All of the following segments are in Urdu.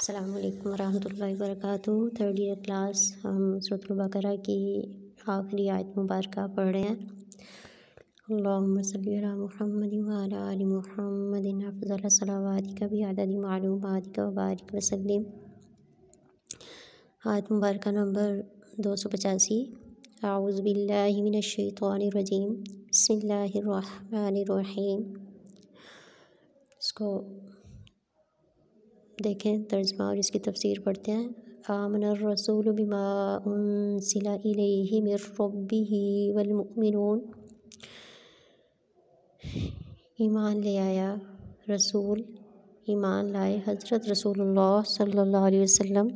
السلام علیکم ورحمۃ اللہ وبرکاتہ۔ تھرڈ ایئر کلاس ہم سورۃ البقرہ کی آخری آیت مبارکہ پڑھ رہے ہیں۔ اللہم صلی علی محمد وعلی آل محمد افضل صلواتک بعدد معلوماتک وبارک وسلم۔ آیت مبارکہ نمبر 285۔ اعوذ باللہ من الشیطان الرجیم، بسم اللہ الرحمن الرحیم۔ اس کو دیکھیں ترجمہ اور اس کی تفسیر پڑھتے ہیں۔ آمن الرسول بما انزل الیہ من ربہ والمؤمنون۔ ایمان لے آیا رسول، ایمان لائے حضرت رسول اللہ صلی اللہ علیہ وسلم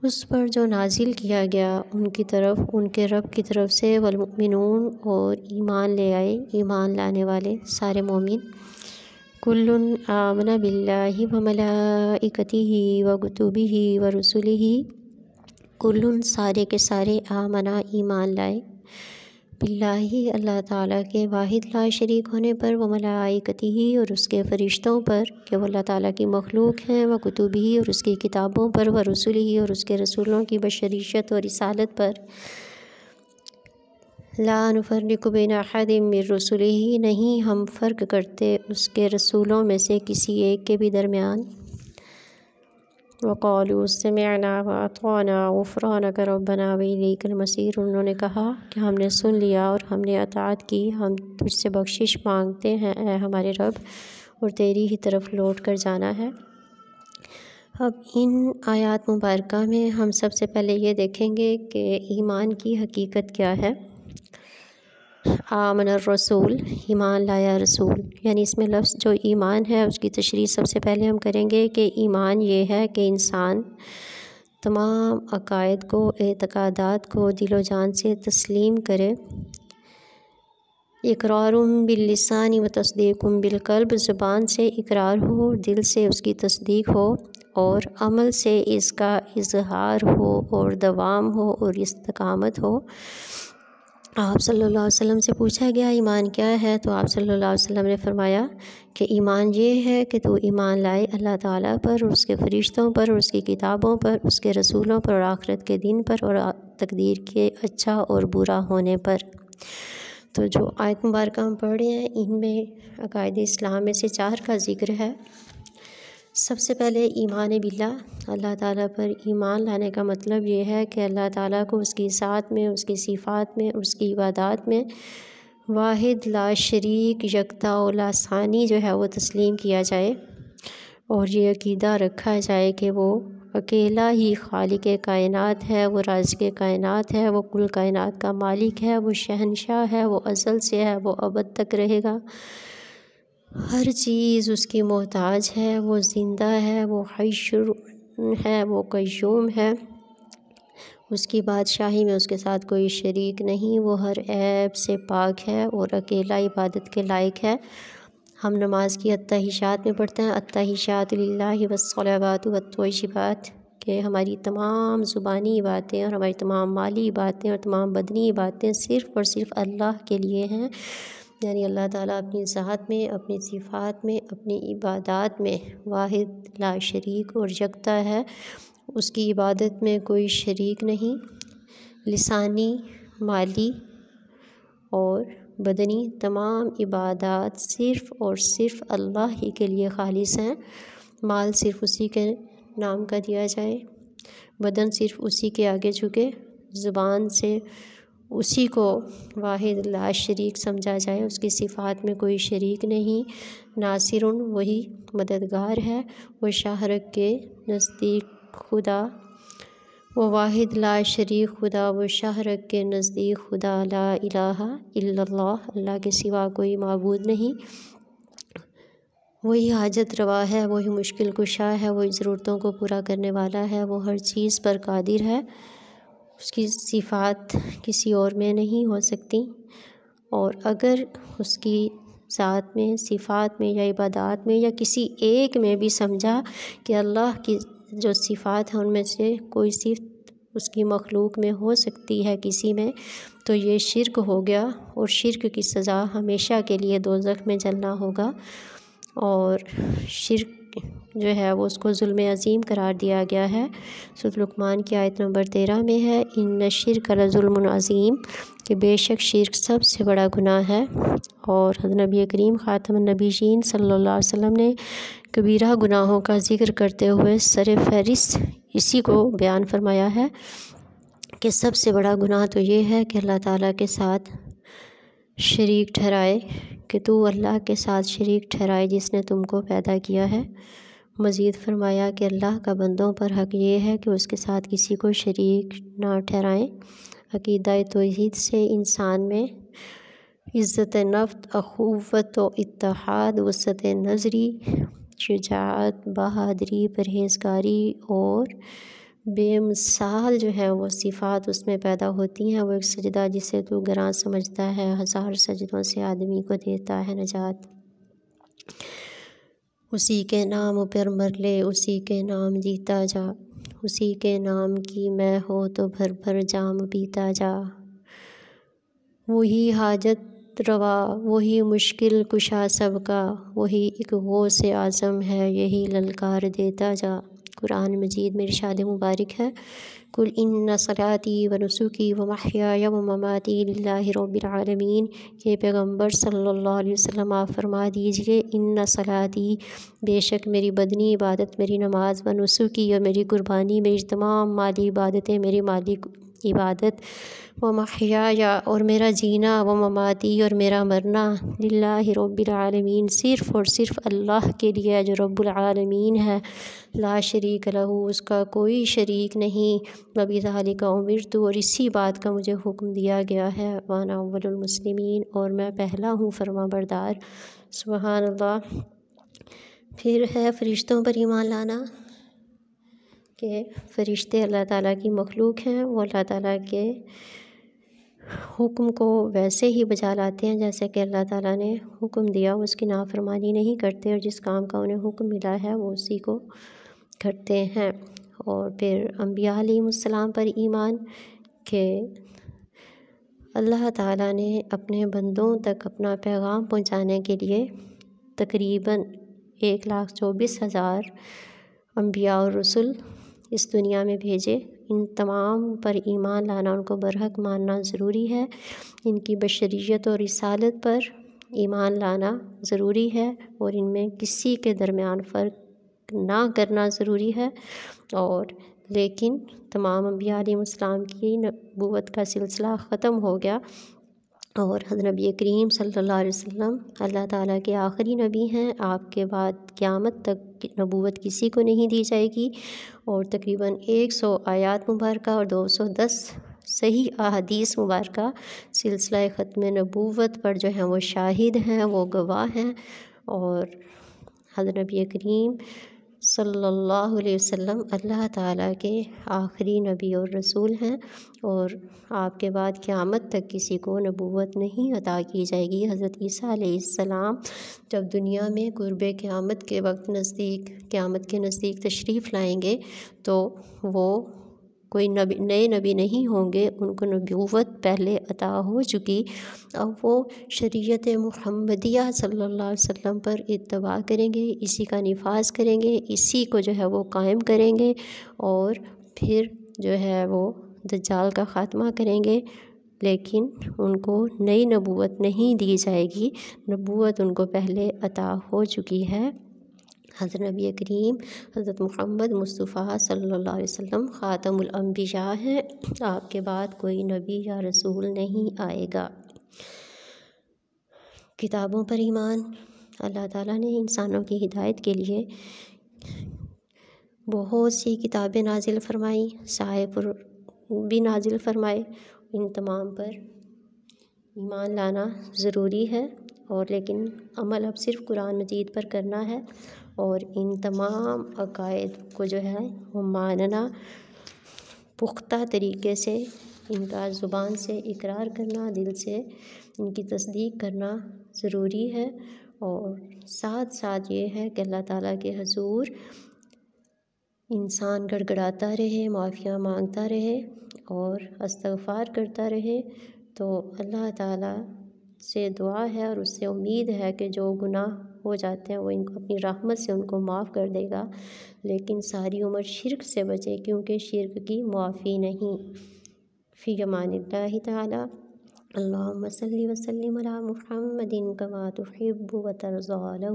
اس پر جو نازل کیا گیا ان کی طرف، ان کے رب کی طرف سے، والمؤمنون اور ایمان لے آئے، ایمان لانے والے سارے مومن۔ کل آمن باللہ وملائکتہ وکتبہ ورسلہ، کل سارے کے سارے آمنا ایمان لائے، باللہ اللہ تعالیٰ کے واحد لا شریک ہونے پر، وملائکتہ اور اس کے فرشتوں پر کہ وہ اللہ تعالیٰ کی مخلوق ہیں، وکتبہ اور اس کی کتابوں پر، ورسلہ اور اس کے رسولوں کی بشریشت اور رسالت پر۔ لا نفرق بین احد من رسلہ، نہیں ہم فرق کرتے اس کے رسولوں میں سے کسی ایک کے بھی درمیان۔ وقالوا سمعنا واطعنا غفرانک ربنا والیک المصیر، انہوں نے کہا کہ ہم نے سن لیا اور ہم نے اطاعت کی، ہم تجھ سے بخشش مانگتے ہیں اے ہمارے رب، اور تیری ہی طرف لوٹ کر جانا ہے۔ اب ان آیات مبارکہ میں ہم سب سے پہلے یہ دیکھیں گے کہ ایمان کی حقیقت کیا ہے۔ آمن الرسول، ایمان لایا رسول، یعنی اس میں لفظ جو ایمان ہے اس کی تشریح سب سے پہلے ہم کریں گے کہ ایمان یہ ہے کہ انسان تمام عقائد کو، اعتقادات کو دل و جان سے تسلیم کرے۔ اقرار باللسان و تصدیق بالقلب، زبان سے اقرار ہو، دل سے اس کی تصدیق ہو، اور عمل سے اس کا اظہار ہو اور دوام ہو اور استقامت ہو۔ آپ صلی اللہ علیہ وسلم سے پوچھا گیا ایمان کیا ہے، تو آپ صلی اللہ علیہ وسلم نے فرمایا کہ ایمان یہ ہے کہ تو ایمان لائے اللہ تعالیٰ پر اور اس کے فرشتوں پر اور اس کی کتابوں پر، اس کے رسولوں پر اور آخرت کے دن پر اور تقدیر کے اچھا اور برا ہونے پر۔ تو جو آیت مبارکہ ہم پڑھ رہے ہیں ان میں عقائد اسلام میں سے 4 کا ذکر ہے۔ سب سے پہلے ایمان باللہ، اللہ تعالیٰ پر ایمان لانے کا مطلب یہ ہے کہ اللہ تعالیٰ کو اس کی ذات میں، اس کی صفات میں، اس کی عبادات میں واحد لا شریک، یکتا و لا ثانی جو ہے وہ تسلیم کیا جائے، اور یہ عقیدہ رکھا جائے کہ وہ اکیلا ہی خالق کائنات ہے، وہ رازق کائنات ہے، وہ کل کائنات کا مالک ہے، وہ شہنشاہ ہے، وہ ازل سے ہے، وہ ابد تک رہے گا، ہر چیز اس کی محتاج ہے، وہ زندہ ہے، وہ حی ہے، وہ قیوم ہے، اس کی بادشاہی میں اس کے ساتھ کوئی شریک نہیں، وہ ہر عیب سے پاک ہے اور اکیلا عبادت کے لائق ہے۔ ہم نماز کی التحیات میں پڑھتے ہیں التحیات للہ والصلوات والطیبات، کہ ہماری تمام زبانی عبادتیں اور ہماری تمام مالی عبادتیں اور تمام بدنی عبادتیں صرف اور صرف اللہ کے لیے ہیں، یعنی اللہ تعالیٰ اپنی ذات میں، اپنی صفات میں، اپنی عبادات میں واحد لا شریک اور یکتا ہے، اس کی عبادت میں کوئی شریک نہیں۔ لسانی، مالی اور بدنی تمام عبادات صرف اور صرف اللہ ہی کے لیے خالص ہیں۔ مال صرف اسی کے نام کا دیا جائے، بدن صرف اسی کے آگے جھکے، زبان سے اسی کو واحد لا شریک سمجھا جائے، اس کی صفات میں کوئی شریک نہیں۔ ناصر، وہی مددگار ہے، وہ شاہرگ کے نزدیک خدا، وہ واحد لا شریک خدا، وہ شاہرگ کے نزدیک خدا، لا الہ الا اللہ، اللہ کے سوا کوئی معبود نہیں، وہی حاجت روا ہے، وہی مشکل کشا ہے، وہی ضرورتوں کو پورا کرنے والا ہے، وہ ہر چیز پر قادر ہے، اس کی صفات کسی اور میں نہیں ہو سکتی، اور اگر اس کی ذات میں، صفات میں یا عبادات میں یا کسی ایک میں بھی سمجھا کہ اللہ کی جو صفات ہیں ان میں سے کوئی صفت اس کی مخلوق میں ہو سکتی ہے کسی میں، تو یہ شرک ہو گیا، اور شرک کی سزا ہمیشہ کے لیے دوزخ میں جلنا ہوگا، اور شرک جو ہے وہ اس کو ظلم عظیم قرار دیا گیا ہے۔ سورۃ لقمان کی آیت نمبر 13 میں ہے، ان الشرک لظلم عظیم، کہ بے شک شرک سب سے بڑا گناہ ہے۔ اور حضرت نبی کریم خاتم النبیین صلی اللہ علیہ وسلم نے کبیرہ گناہوں کا ذکر کرتے ہوئے سر فہرست اسی کو بیان فرمایا ہے کہ سب سے بڑا گناہ تو یہ ہے کہ اللہ تعالیٰ کے ساتھ شریک ٹھہرائے، کہ تو اللہ کے ساتھ شریک ٹھہرائے جس نے تم کو پیدا کیا ہے۔ مزید فرمایا کہ اللہ کا بندوں پر حق یہ ہے کہ اس کے ساتھ کسی کو شریک نہ ٹھہرائیں۔ عقیدہ توحید سے انسان میں عزت نفس، اخوت و اتحاد، وسعت نظری، شجاعت، بہادری، پرہیزگاری اور بے مثال جو ہے وہ صفات اس میں پیدا ہوتی ہیں۔ وہ ایک سجدہ جسے تو گراں سمجھتا ہے 1000 سجدوں سے آدمی کو دیتا ہے نجات۔ اسی کے نام پر مر لے، اسی کے نام جیتا جا، اسی کے نام کی میں ہو تو بھر بھر جام پیتا جا۔ وہی حاجت روا، وہی مشکل کشا سب کا، وہی ایک غوث اعظم ہے، یہی للکار دیتا جا۔ قرآن مجید میں ارشاد مبارک ہے، قل ان صلاتی و نسکی و محیای و مماتی للہ رب العالمین، کہ پیغمبر صلی اللہ علیہ وسلم آپ فرما دیجئے، ان صلاتی، بے شک میری بدنی عبادت، میری نماز، و نسکی، اور میری قربانی، میری تمام مالی عبادتیں، میری مالی عبادت، و محیای، اور میرا جینا، و مماتی، اور میرا مرنا، للہ رب العالمین، صرف اور صرف اللہ کے لیے جو رب العالمین ہے، لا شریک لہ، اس کا کوئی شریک نہیں، وبذالک امرت، اور اسی بات کا مجھے حکم دیا گیا ہے، وانا اول المسلمین، اور میں پہلا ہوں فرما بردار۔ سبحان اللہ۔ پھر ہے فرشتوں پر ایمان لانا، کہ فرشتے اللہ تعالیٰ کی مخلوق ہیں، وہ اللہ تعالیٰ کے حکم کو ویسے ہی بجا لاتے ہیں جیسے کہ اللہ تعالیٰ نے حکم دیا، اس کی نافرمانی نہیں کرتے، اور جس کام کا انہیں حکم ملا ہے وہ اسی کو کرتے ہیں۔ اور پھر انبیاء علیہ السلام پر ایمان، کہ اللہ تعالیٰ نے اپنے بندوں تک اپنا پیغام پہنچانے کے لیے تقریباً 1,24,000 انبیاء اور رسول اس دنیا میں بھیجے۔ ان تمام پر ایمان لانا، ان کو برحق ماننا ضروری ہے، ان کی بشریت اور رسالت پر ایمان لانا ضروری ہے، اور ان میں کسی کے درمیان فرق نہ کرنا ضروری ہے۔ اور لیکن تمام انبیاء علیہ السلام کی نبوت کا سلسلہ ختم ہو گیا، اور حضرت نبی کریم صلی اللہ علیہ وسلم اللہ تعالیٰ کے آخری نبی ہیں۔ آپ کے بعد قیامت تک نبوت کسی کو نہیں دی جائے گی، اور تقریباً 100 آیات مبارکہ اور 210 صحیح احادیث مبارکہ سلسلہ ختم نبوت پر جو ہیں وہ شاہد ہیں، وہ گواہ ہیں۔ اور حضرت نبی کریم صلی اللہ علیہ وسلم اللہ تعالیٰ کے آخری نبی اور رسول ہیں، اور آپ کے بعد قیامت تک کسی کو نبوت نہیں عطا کی جائے گی۔ حضرت عیسیٰ علیہ السلام جب دنیا میں قرب قیامت کے وقت قیامت کے نزدیک تشریف لائیں گے تو وہ کوئی نئے نبی نہیں ہوں گے، ان کو نبوت پہلے عطا ہو چکی، اب وہ شریعت محمدیہ صلی اللہ علیہ وسلم پر اتباع کریں گے، اسی کا نفاذ کریں گے، اسی کو جو ہے وہ قائم کریں گے، اور پھر جو ہے وہ دجال کا خاتمہ کریں گے۔ لیکن ان کو نئی نبوت نہیں دی جائے گی، نبوت ان کو پہلے عطا ہو چکی ہے۔ حضرت نبی کریم حضرت محمد مصطفیٰ صلی اللہ علیہ وسلم خاتم الانبیاء ہیں، آپ کے بعد کوئی نبی یا رسول نہیں آئے گا۔ کتابوں پر ایمان، اللہ تعالیٰ نے انسانوں کی ہدایت کے لیے بہت سی کتابیں نازل فرمائیں، صحائف بھی نازل فرمائے، ان تمام پر ایمان لانا ضروری ہے، اور لیکن عمل اب صرف قرآن مجید پر کرنا ہے، اور ان تمام عقائد کو جو ہے وہ ماننا، پختہ طریقے سے ان کا زبان سے اقرار کرنا، دل سے ان کی تصدیق کرنا ضروری ہے، اور ساتھ ساتھ یہ ہے کہ اللہ تعالیٰ کے حضور انسان گڑ گڑاتا رہے، معافیاں مانگتا رہے اور استغفار کرتا رہے، تو اللہ تعالیٰ سے دعا ہے اور اس سے امید ہے کہ جو گناہ ہو جاتے ہیں وہ ان کو اپنی رحمت سے ان کو معاف کر دے گا، لیکن ساری عمر شرک سے بچے، کیونکہ شرک کی معافی نہیں۔ فی امان اللہ تعالی۔ اللہم صلی وسلم علی محمد کما تحب و ترضی لہ۔